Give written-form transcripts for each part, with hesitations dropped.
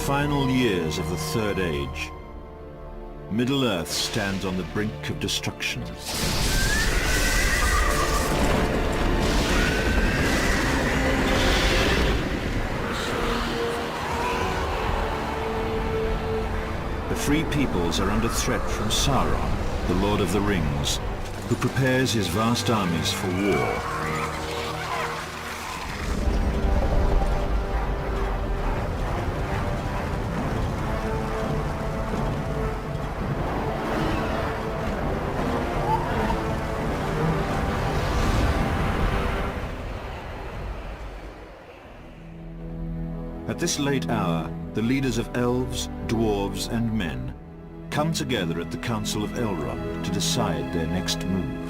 final years of the Third Age, Middle-earth stands on the brink of destruction. The Free Peoples are under threat from Sauron, the Lord of the Rings, who prepares his vast armies for war. At this late hour, the leaders of elves, dwarves, and men come together at the Council of Elrond to decide their next move.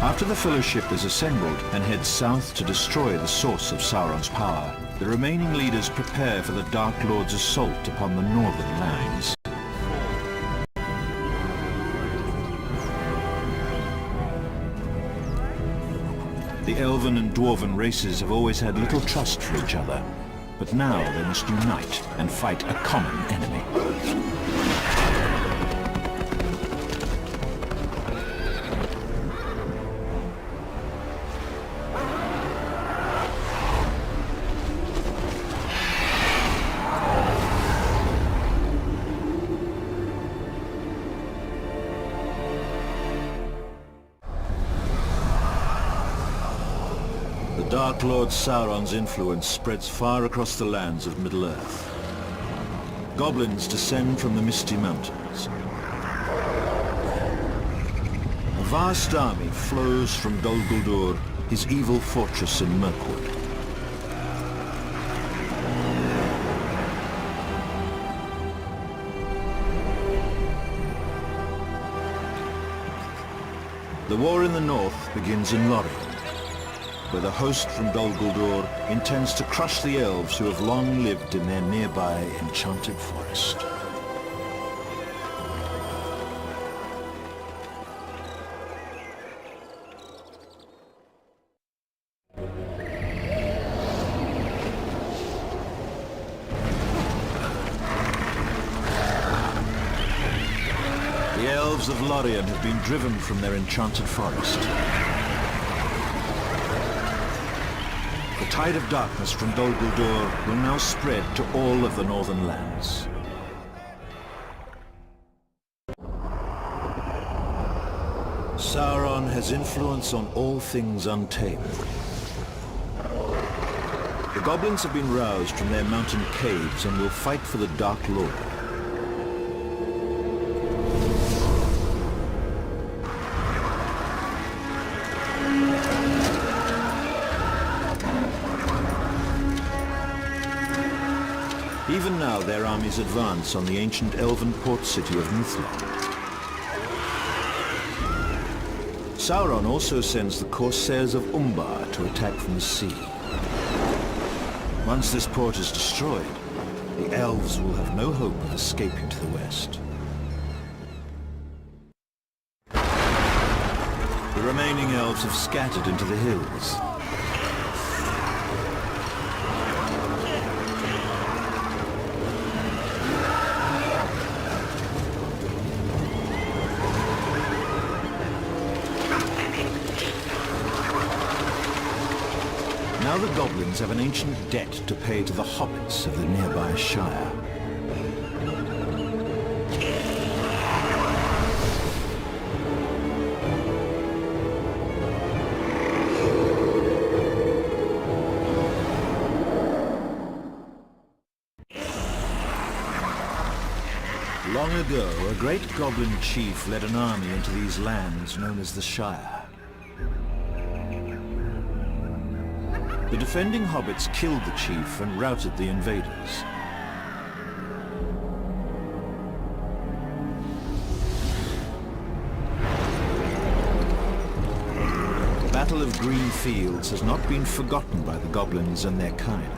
After the Fellowship is assembled and heads south to destroy the source of Sauron's power, the remaining leaders prepare for the Dark Lord's assault upon the northern lands. The elven and dwarven races have always had little trust for each other, but now they must unite and fight a common enemy. The Dark Lord Sauron's influence spreads far across the lands of Middle-earth. Goblins descend from the Misty Mountains. A vast army flows from Dol Guldur, his evil fortress in Mirkwood. The war in the north begins in Lorien, where the host from Dol Guldur intends to crush the elves who have long lived in their nearby enchanted forest. The elves of Lorien have been driven from their enchanted forest. The tide of darkness from Dol Guldur will now spread to all of the northern lands. Sauron has influence on all things untamed. The goblins have been roused from their mountain caves and will fight for the Dark Lord. Even now, their armies advance on the ancient elven port city of Mithlond. Sauron also sends the Corsairs of Umbar to attack from the sea. Once this port is destroyed, the elves will have no hope of escaping to the west. The remaining elves have scattered into the hills. Now the goblins have an ancient debt to pay to the hobbits of the nearby Shire. Long ago, a great goblin chief led an army into these lands known as the Shire. The defending hobbits killed the chief and routed the invaders. The Battle of Green Fields has not been forgotten by the goblins and their kind.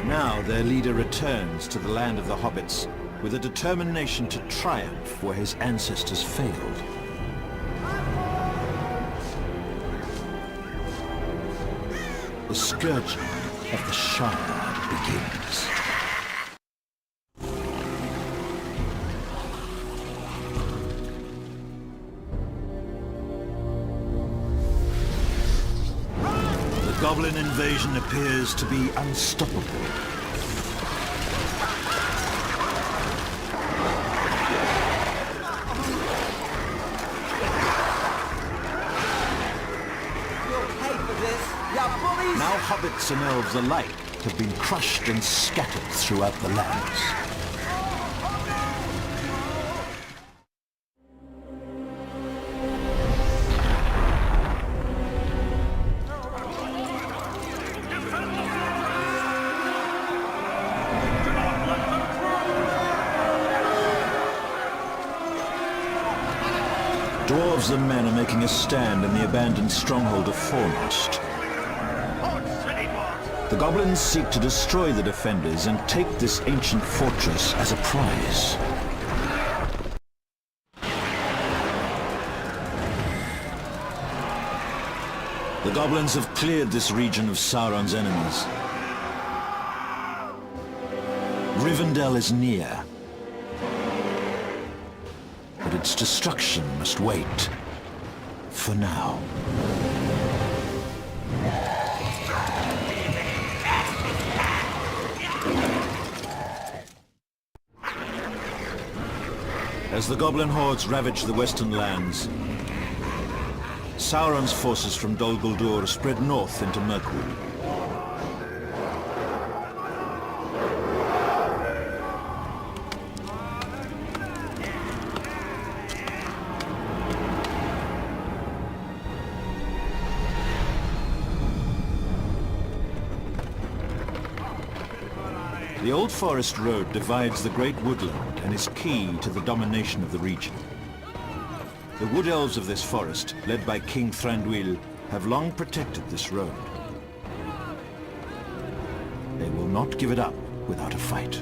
Now their leader returns to the land of the hobbits with a determination to triumph where his ancestors failed. The scourging of the Shire begins. The Goblin invasion appears to be unstoppable. Now hobbits and elves alike have been crushed and scattered throughout the lands. Dwarves and men are making a stand in the abandoned stronghold of Foremost. The goblins seek to destroy the defenders and take this ancient fortress as a prize. The goblins have cleared this region of Sauron's enemies. Rivendell is near, but its destruction must wait for now. As the goblin hordes ravage the western lands, Sauron's forces from Dol Guldur spread north into Mirkwood. The Old Forest Road divides the Great Woodland and is key to the domination of the region. The Wood Elves of this forest, led by King Thranduil, have long protected this road. They will not give it up without a fight.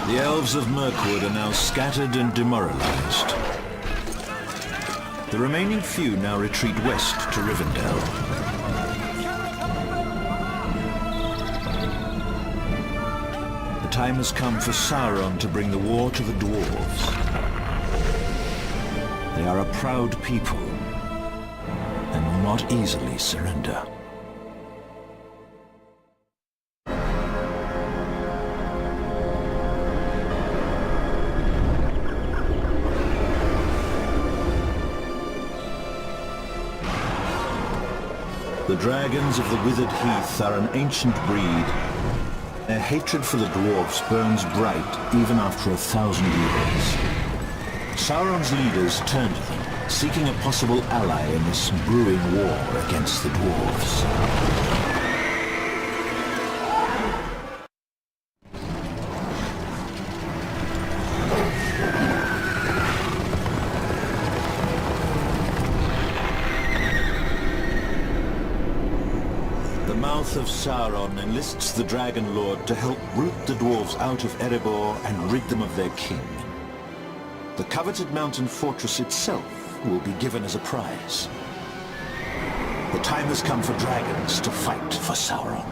The elves of Mirkwood are now scattered and demoralized. The remaining few now retreat west to Rivendell. The time has come for Sauron to bring the war to the dwarves. They are a proud people and will not easily surrender. The dragons of the Withered Heath are an ancient breed. Their hatred for the dwarves burns bright even after 1,000 years. Sauron's leaders turn to them, seeking a possible ally in this brewing war against the dwarves. The mouth of Sauron enlists the Dragon Lord to help root the dwarves out of Erebor and rid them of their king. The coveted mountain fortress itself will be given as a prize. The time has come for dragons to fight for Sauron.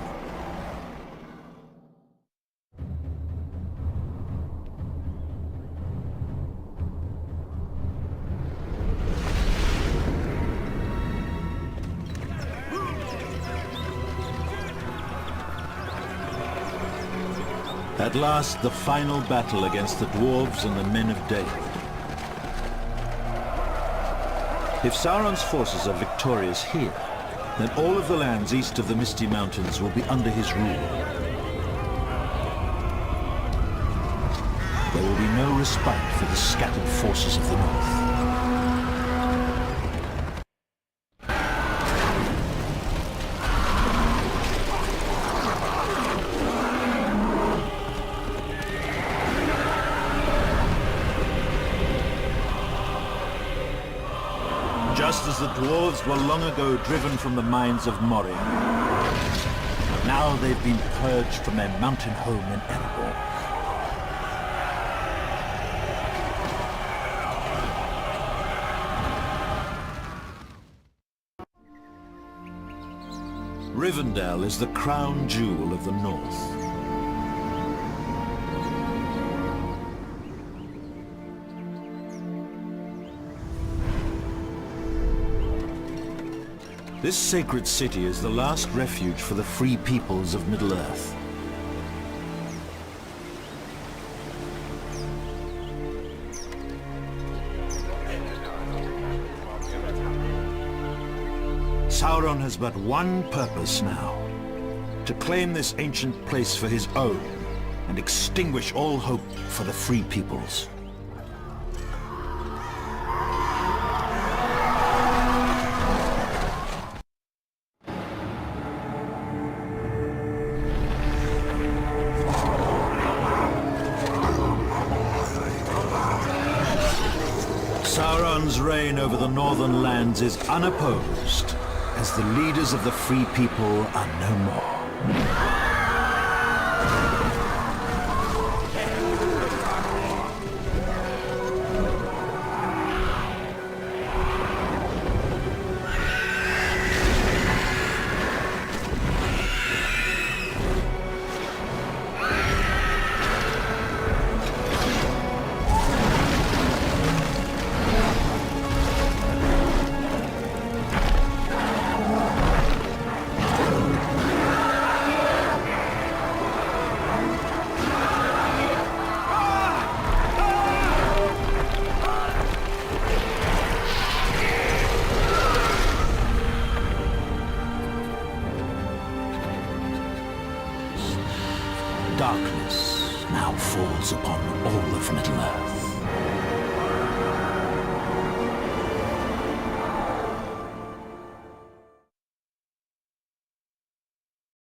At last, the final battle against the dwarves and the men of Dale. If Sauron's forces are victorious here, then all of the lands east of the Misty Mountains will be under his rule. There will be no respite for the scattered forces of the north. Just as the dwarves were long ago driven from the mines of Moria, now now they've been purged from their mountain home in Erebor. Rivendell is the crown jewel of the North. This sacred city is the last refuge for the free peoples of Middle-earth. Sauron has but one purpose now: to claim this ancient place for his own and extinguish all hope for the free peoples. Sauron's reign over the northern lands is unopposed, as the leaders of the free people are no more. Darkness now falls upon all of Middle-earth.